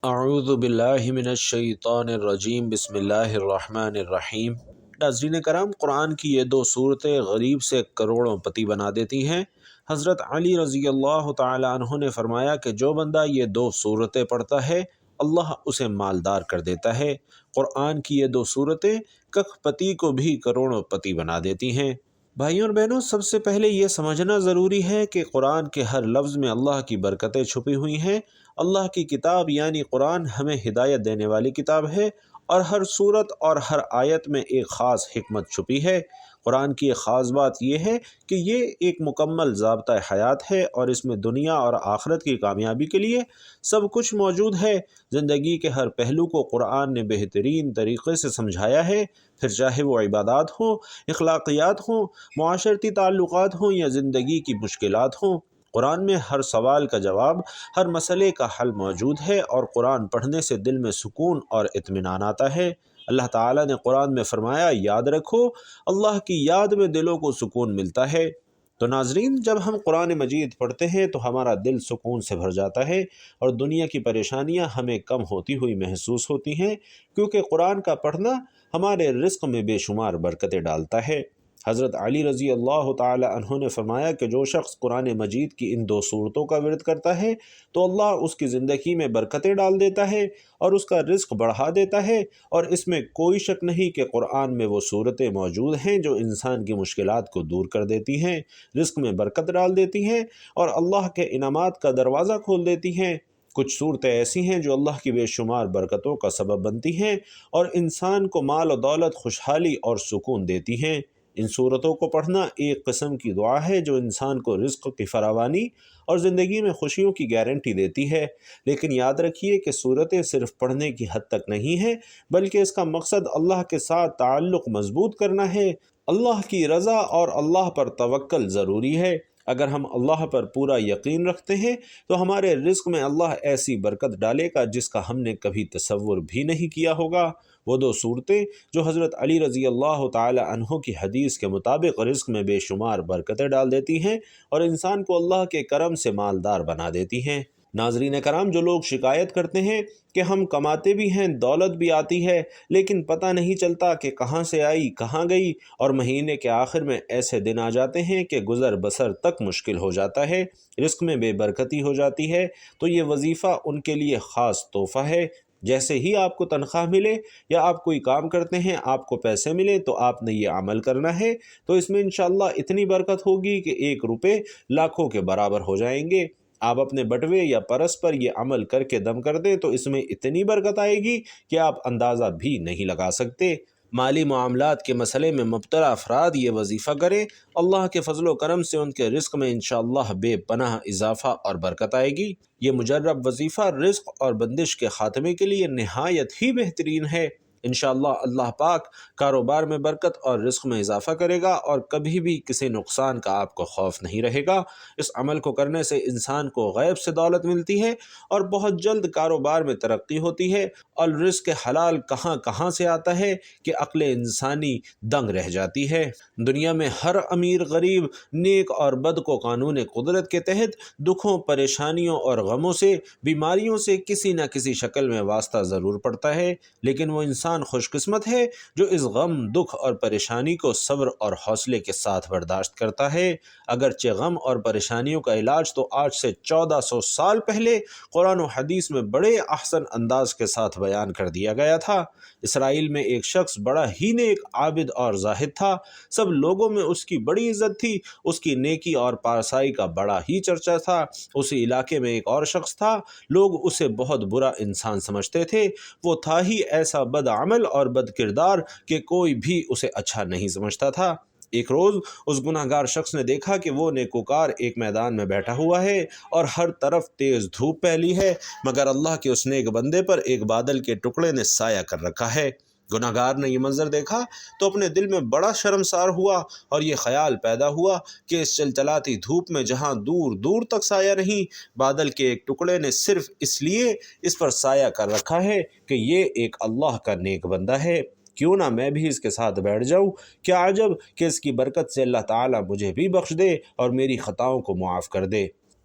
اعوذ باللہ من الشیطان الرجیم بسم اللہ الرحمن الرحیم۔ ناظرین کرام، قرآن کی یہ دو صورتیں غریب سے کروڑوں پتی بنا دیتی ہیں۔ حضرت علی رضی اللہ تعالی عنہ نے فرمایا کہ جو بندہ یہ دو صورتیں پڑھتا ہے اللہ اسے مالدار کر دیتا ہے۔ قرآن کی یہ دو صورتیں ککھ پتی کو بھی کروڑوں پتی بنا دیتی ہیں۔ بھائیوں اور بہنوں، سب سے پہلے یہ سمجھنا ضروری ہے کہ قرآن کے ہر لفظ میں اللہ کی برکتیں چھپی ہوئی ہیں۔ اللہ کی کتاب یعنی قرآن ہمیں ہدایت دینے والی کتاب ہے، اور ہر صورت اور ہر آیت میں ایک خاص حکمت چھپی ہے۔ قرآن کی ایک خاص بات یہ ہے کہ یہ ایک مکمل ضابطہ حیات ہے، اور اس میں دنیا اور آخرت کی کامیابی کے لیے سب کچھ موجود ہے۔ زندگی کے ہر پہلو کو قرآن نے بہترین طریقے سے سمجھایا ہے، پھر چاہے وہ عبادات ہوں، اخلاقیات ہوں، معاشرتی تعلقات ہوں یا زندگی کی مشکلات ہوں۔ قرآن میں ہر سوال کا جواب، ہر مسئلے کا حل موجود ہے، اور قرآن پڑھنے سے دل میں سکون اور اطمینان آتا ہے۔ اللہ تعالیٰ نے قرآن میں فرمایا، یاد رکھو اللہ کی یاد میں دلوں کو سکون ملتا ہے۔ تو ناظرین، جب ہم قرآن مجید پڑھتے ہیں تو ہمارا دل سکون سے بھر جاتا ہے، اور دنیا کی پریشانیاں ہمیں کم ہوتی ہوئی محسوس ہوتی ہیں، کیونکہ قرآن کا پڑھنا ہمارے رزق میں بے شمار برکتیں ڈالتا ہے۔ حضرت علی رضی اللہ تعالی عنہ نے فرمایا کہ جو شخص قرآن مجید کی ان دو صورتوں کا ورد کرتا ہے تو اللہ اس کی زندگی میں برکتیں ڈال دیتا ہے اور اس کا رزق بڑھا دیتا ہے، اور اس میں کوئی شک نہیں کہ قرآن میں وہ صورتیں موجود ہیں جو انسان کی مشکلات کو دور کر دیتی ہیں، رزق میں برکت ڈال دیتی ہیں، اور اللہ کے انعامات کا دروازہ کھول دیتی ہیں۔ کچھ صورتیں ایسی ہیں جو اللہ کی بے شمار برکتوں کا سبب بنتی ہیں اور انسان کو مال و دولت، خوشحالی اور سکون دیتی ہیں۔ ان صورتوں کو پڑھنا ایک قسم کی دعا ہے جو انسان کو رزق کی فراوانی اور زندگی میں خوشیوں کی گارنٹی دیتی ہے۔ لیکن یاد رکھیے کہ صورتیں صرف پڑھنے کی حد تک نہیں ہیں، بلکہ اس کا مقصد اللہ کے ساتھ تعلق مضبوط کرنا ہے۔ اللہ کی رضا اور اللہ پر توکل ضروری ہے۔ اگر ہم اللہ پر پورا یقین رکھتے ہیں تو ہمارے رزق میں اللہ ایسی برکت ڈالے گا جس کا ہم نے کبھی تصور بھی نہیں کیا ہوگا۔ وہ دو صورتیں جو حضرت علی رضی اللہ تعالی عنہ کی حدیث کے مطابق رزق میں بے شمار برکتیں ڈال دیتی ہیں اور انسان کو اللہ کے کرم سے مالدار بنا دیتی ہیں۔ ناظرین کرام، جو لوگ شکایت کرتے ہیں کہ ہم کماتے بھی ہیں، دولت بھی آتی ہے، لیکن پتہ نہیں چلتا کہ کہاں سے آئی کہاں گئی، اور مہینے کے آخر میں ایسے دن آ جاتے ہیں کہ گزر بسر تک مشکل ہو جاتا ہے، رزق میں بے برکتی ہو جاتی ہے، تو یہ وظیفہ ان کے لیے خاص تحفہ ہے۔ جیسے ہی آپ کو تنخواہ ملے یا آپ کوئی کام کرتے ہیں، آپ کو پیسے ملے، تو آپ نے یہ عمل کرنا ہے، تو اس میں انشاءاللہ اتنی برکت ہوگی کہ 1 روپے لاکھوں کے برابر ہو جائیں گے۔ آپ اپنے بٹوے یا پرس پر یہ عمل کر کے دم کر دیں تو اس میں اتنی برکت آئے گی کہ آپ اندازہ بھی نہیں لگا سکتے۔ مالی معاملات کے مسئلے میں مبتلا افراد یہ وظیفہ کریں، اللہ کے فضل و کرم سے ان کے رزق میں انشاءاللہ بے پناہ اضافہ اور برکت آئے گی۔ یہ مجرب وظیفہ رزق اور بندش کے خاتمے کے لیے نہایت ہی بہترین ہے۔ انشاءاللہ اللہ پاک کاروبار میں برکت اور رزق میں اضافہ کرے گا، اور کبھی بھی کسی نقصان کا آپ کو خوف نہیں رہے گا۔ اس عمل کو کرنے سے انسان کو غیب سے دولت ملتی ہے اور بہت جلد کاروبار میں ترقی ہوتی ہے، اور رزق حلال کہاں کہاں سے آتا ہے کہ عقل انسانی دنگ رہ جاتی ہے۔ دنیا میں ہر امیر غریب، نیک اور بد کو قانون قدرت کے تحت دکھوں، پریشانیوں اور غموں سے، بیماریوں سے کسی نہ کسی شکل میں واسطہ ضرور پڑتا ہے، لیکن وہ انسان خوش قسمت ہے جو اس غم، دکھ اور پریشانی کو صبر اور حوصلے کے ساتھ برداشت کرتا ہے۔ اگرچہ غم اور پریشانیوں کا علاج تو آج سے 1400 سال پہلے قرآن و حدیث میں بڑے احسن انداز کے ساتھ بیان کر دیا گیا تھا۔ اسرائیل میں ایک شخص بڑا ہی نیک، عابد اور زاہد تھا۔ سب لوگوں میں اس کی بڑی عزت تھی، اس کی نیکی اور پارسائی کا بڑا ہی چرچا تھا۔ اسی علاقے میں ایک اور شخص تھا، لوگ اسے بہت برا انسان سمجھتے تھے۔ وہ تھا ہی ایسا بد عمل اور بد کردار کہ کوئی بھی اسے اچھا نہیں سمجھتا تھا۔ ایک روز اس گناہ گار شخص نے دیکھا کہ وہ نیکوکار ایک میدان میں بیٹھا ہوا ہے اور ہر طرف تیز دھوپ پھیلی ہے، مگر اللہ کے اس نیک بندے پر ایک بادل کے ٹکڑے نے سایہ کر رکھا ہے۔ گناہ گار نے یہ منظر دیکھا تو اپنے دل میں بڑا شرمسار ہوا، اور یہ خیال پیدا ہوا کہ اس چلچلاتی دھوپ میں جہاں دور دور تک سایہ نہیں، بادل کے ایک ٹکڑے نے صرف اس لیے اس پر سایہ کر رکھا ہے کہ یہ ایک اللہ کا نیک بندہ ہے، کیوں نہ میں بھی اس کے ساتھ بیٹھ جاؤں۔ کیا عجب کہ اس کی برکت سے اللہ تعالیٰ مجھے بھی بخش دے اور میری خطاؤں کو معاف کر دے۔